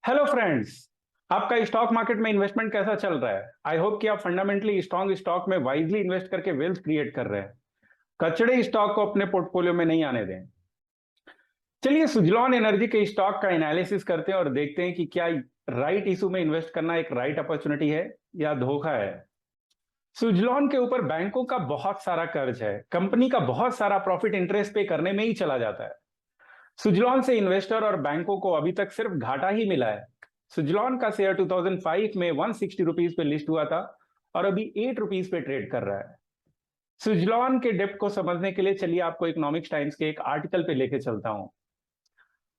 Hello friends. आपका stock market में investment कैसा चल रहा है? आई होप कि आप फंडामेंटली स्ट्रॉन्ग स्टॉक में वाइजली इन्वेस्ट करके वेल्थ क्रिएट कर रहे हैं। कचड़े स्टॉक को अपने पोर्टफोलियो में नहीं आने दें। चलिए सुजलॉन एनर्जी के स्टॉक का एनालिसिस करते हैं और देखते हैं कि क्या राइट इशू में इन्वेस्ट करना एक राइट अपॉर्चुनिटी है या धोखा है। सुजलॉन के ऊपर बैंकों का बहुत सारा कर्ज है, कंपनी का बहुत सारा प्रॉफिट इंटरेस्ट पे करने में ही चला जाता है। सुजलॉन से इन्वेस्टर और बैंकों को अभी तक सिर्फ घाटा ही मिला है। सुजलॉन का शेयर 2005 में 160 रुपीज पे लिस्ट हुआ था और अभी 8 रुपीज पे ट्रेड कर रहा है। सुजलॉन के डेप्थ को समझने के लिए चलिए आपको इकोनॉमिक्स टाइम्स के एक आर्टिकल पे लेके चलता हूं।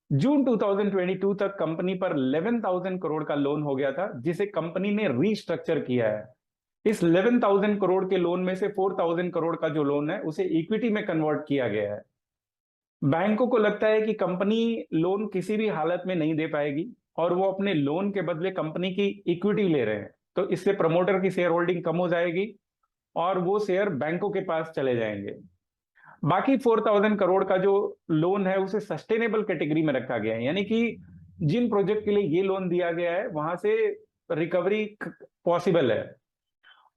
जून 2022 तक कंपनी पर 11,000 करोड़ का लोन हो गया था, जिसे कंपनी ने रीस्ट्रक्चर किया है। इस 11,000 करोड़ के लोन में से 4,000 करोड़ का जो लोन है उसे इक्विटी में कन्वर्ट किया गया है। बैंकों को लगता है कि कंपनी लोन किसी भी हालत में नहीं दे पाएगी और वो अपने लोन के बदले कंपनी की इक्विटी ले रहे हैं, तो इससे प्रमोटर की शेयर होल्डिंग कम हो जाएगी और वो शेयर बैंकों के पास चले जाएंगे। बाकी 4,000 करोड़ का जो लोन है उसे सस्टेनेबल कैटेगरी में रखा गया है, यानी कि जिन प्रोजेक्ट के लिए ये लोन दिया गया है वहां से रिकवरी पॉसिबल है।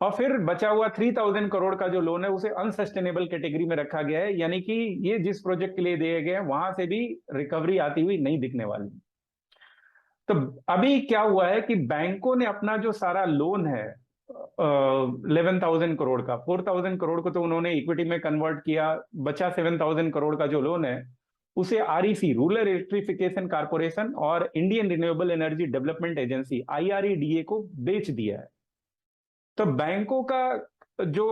और फिर बचा हुआ 3,000 करोड़ का जो लोन है उसे अनसस्टेनेबल कैटेगरी में रखा गया है, यानी कि ये जिस प्रोजेक्ट के लिए दिए गए हैं वहां से भी रिकवरी आती हुई नहीं दिखने वाली। तो अभी क्या हुआ है कि बैंकों ने अपना जो सारा लोन है 11,000 करोड़ का, 4,000 करोड़ को तो उन्होंने इक्विटी में कन्वर्ट किया, बचा 7,000 करोड़ का जो लोन है उसे आरईसी, रूरल इलेक्ट्रिफिकेशन कारपोरेशन और Indian renewable energy development agency IREDA को बेच दिया है। तो बैंकों का जो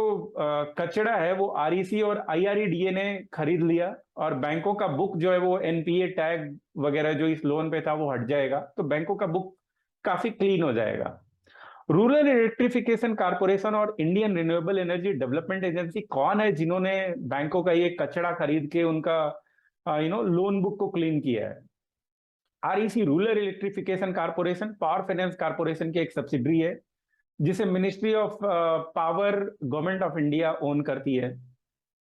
कचरा है वो आरईसी और आईआरईडीए ने खरीद लिया और बैंकों का बुक जो है वो एनपीए टैग वगैरह जो इस लोन पे था वो हट जाएगा, तो बैंकों का बुक काफी क्लीन हो जाएगा। रूरल इलेक्ट्रिफिकेशन कारपोरेशन और Indian renewable energy development agency कौन है जिन्होंने बैंकों का ये कचरा खरीद के उनका लोन बुक को क्लीन किया है? REC, rural electrification corporation, power finance corporation की एक सब्सिडरी है जिसे ministry of power government of India own करती है।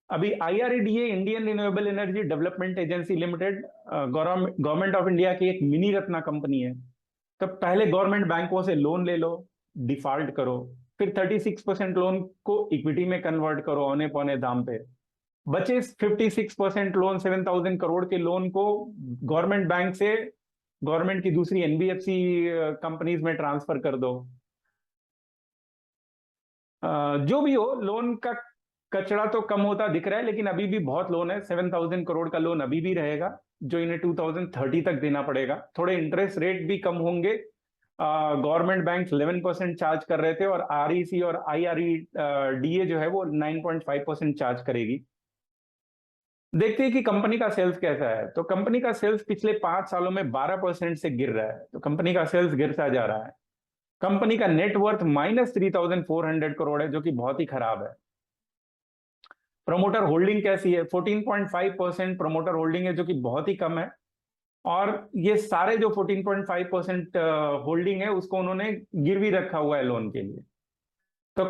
अभी IREDA, Indian renewable energy development agency limited, government of India की एक मिनी रत्ना कंपनी है। तो पहले गवर्नमेंट बैंकों से लोन ले लो, डिफॉल्ट करो, फिर 36% लोन को इक्विटी में कन्वर्ट करो औने पौने दाम पे। बचे 56% लोन, 7,000 करोड़ के लोन को गवर्नमेंट बैंक से गवर्नमेंट की दूसरी एनबीएफसी कंपनीज में ट्रांसफर कर दो। जो भी हो, लोन का कचरा तो कम होता दिख रहा है, लेकिन अभी भी बहुत लोन है। 7,000 करोड़ का लोन अभी भी रहेगा जो इन्हें 2030 तक देना पड़ेगा। थोड़े इंटरेस्ट रेट भी कम होंगे। गवर्नमेंट बैंक 11% चार्ज कर रहे थे और आरईसी और आईआरई डीए जो है वो 9.5% चार्ज करेगी। देखते हैं कि कंपनी का सेल्स कैसा है। तो कंपनी का सेल्स पिछले 5 सालों में 12% से गिर रहा है, तो कंपनी का सेल्स गिरता जा रहा है। कंपनी का नेटवर्थ -3,400 करोड़ है, जो कि बहुत ही खराब है। प्रोमोटर होल्डिंग कैसी है? 14.5% प्रोमोटर होल्डिंग है, जो कि बहुत ही कम है। और ये सारे जो 14.5% होल्डिंग है उसको उन्होंने गिरवी रखा हुआ है लोन के लिए। तो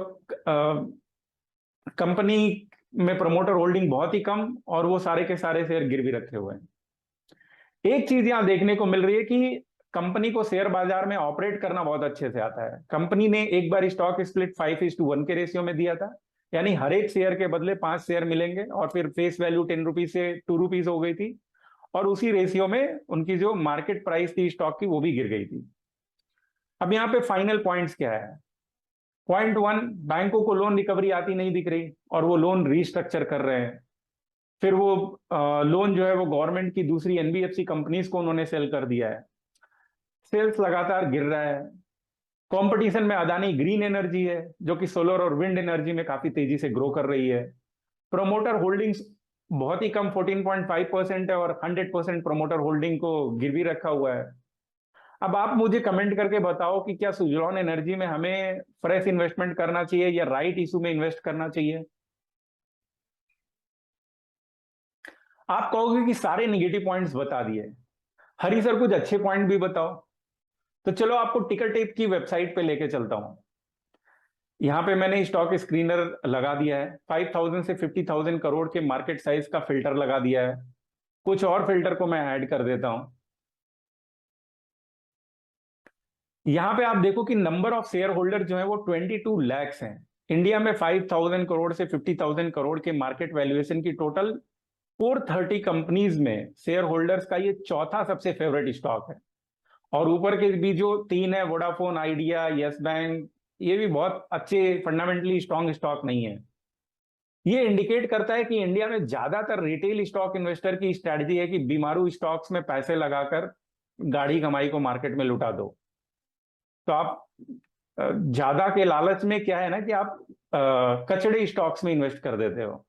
कंपनी में प्रोमोटर होल्डिंग बहुत ही कम और वो सारे के सारे शेयर गिरवी रखे हुए हैं। एक चीज यहां देखने को मिल रही है कि कंपनी को शेयर बाजार में ऑपरेट करना बहुत अच्छे से आता है। कंपनी ने एक बार स्टॉक स्प्लिट 5:1 के रेशियो में दिया था, यानी हर एक शेयर के बदले 5 शेयर मिलेंगे और फिर फेस वैल्यू 10 रुपीज से 2 रुपीज हो गई थी और उसी रेशियो में उनकी जो मार्केट प्राइस थी स्टॉक की वो भी गिर गई थी। अब यहाँ पे फाइनल पॉइंट्स क्या है? पॉइंट 1, बैंकों को लोन रिकवरी आती नहीं दिख रही और वो लोन रीस्ट्रक्चर कर रहे हैं। फिर वो लोन जो है वो गवर्नमेंट की दूसरी एनबीएफसी कंपनीज को उन्होंने सेल कर दिया है। सेल्स लगातार गिर रहा है। कंपटीशन में अदानी ग्रीन एनर्जी है जो कि सोलर और विंड एनर्जी में काफी तेजी से ग्रो कर रही है। प्रोमोटर होल्डिंग्स बहुत ही कम 14.5% है और 100% प्रोमोटर होल्डिंग को गिरवी रखा हुआ है। अब आप मुझे कमेंट करके बताओ कि क्या सुजलॉन एनर्जी में हमें फ्रेश इन्वेस्टमेंट करना चाहिए या राइट इशू में इन्वेस्ट करना चाहिए? आप कहोगे कि सारे निगेटिव पॉइंट्स बता दिए, हरी सर कुछ अच्छे पॉइंट भी बताओ। तो चलो आपको टिकर टेप की वेबसाइट पे लेके चलता हूं। यहाँ पे मैंने स्टॉक स्क्रीनर लगा दिया है। 5,000 से 50,000 करोड़ के मार्केट साइज का फिल्टर लगा दिया है। कुछ और फिल्टर को मैं ऐड कर देता हूं। यहां पे आप देखो कि नंबर ऑफ शेयर होल्डर जो है वो 22 लैक्स हैं। इंडिया में 5,000 करोड़ से 50,000 करोड़ के मार्केट वैल्यूएशन की टोटल 430 कंपनीज में शेयर होल्डर्स का ये चौथा सबसे फेवरेट स्टॉक है। और ऊपर के भी जो तीन है, वोडाफोन आइडिया, यस बैंक, ये भी बहुत अच्छे फंडामेंटली स्ट्रांग स्टॉक नहीं है। ये इंडिकेट करता है कि इंडिया में ज्यादातर रिटेल स्टॉक इन्वेस्टर की स्ट्रैटेजी है कि बीमारू स्टॉक्स में पैसे लगाकर गाढ़ी कमाई को मार्केट में लुटा दो। तो आप ज्यादा के लालच में क्या है ना कि आप कचड़े स्टॉक्स में इन्वेस्ट कर देते हो।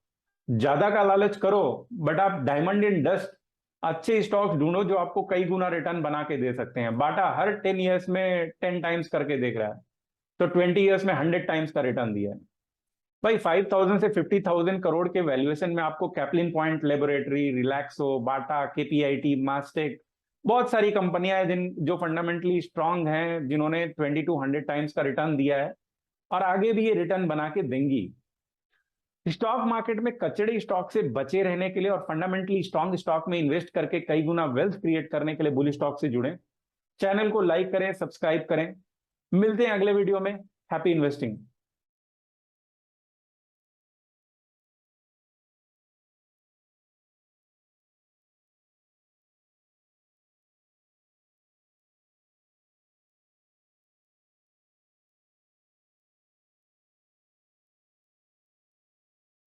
ज्यादा का लालच करो, बट आप डायमंड इन डस्ट अच्छे स्टॉक्स ढूंढो जो आपको कई गुना रिटर्न बना के दे सकते हैं। बाटा हर 10 ईयर्स में 10 टाइम्स करके देख रहा है, तो 20 ईयर्स में 100 टाइम्स का रिटर्न दिया है। भाई 5,000 से 50,000 करोड़ के वैल्यूएशन में आपको कैपलिन पॉइंट लेबोरेटरी, रिलैक्सो, बाटा, केपीआईटी, मास्टेक, बहुत सारी कंपनियां हैं जिन जो फंडामेंटली स्ट्रांग हैं, जिन्होंने 20 to 100 टाइम्स का रिटर्न दिया है और आगे भी ये रिटर्न बना के देंगी। स्टॉक मार्केट में कचड़े स्टॉक से बचे रहने के लिए और फंडामेंटली स्ट्रांग स्टॉक में इन्वेस्ट करके कई गुना वेल्थ क्रिएट करने के लिए बुल स्टॉक से जुड़े। चैनल को लाइक करें, सब्सक्राइब करें। मिलते हैं अगले वीडियो में। Happy investing.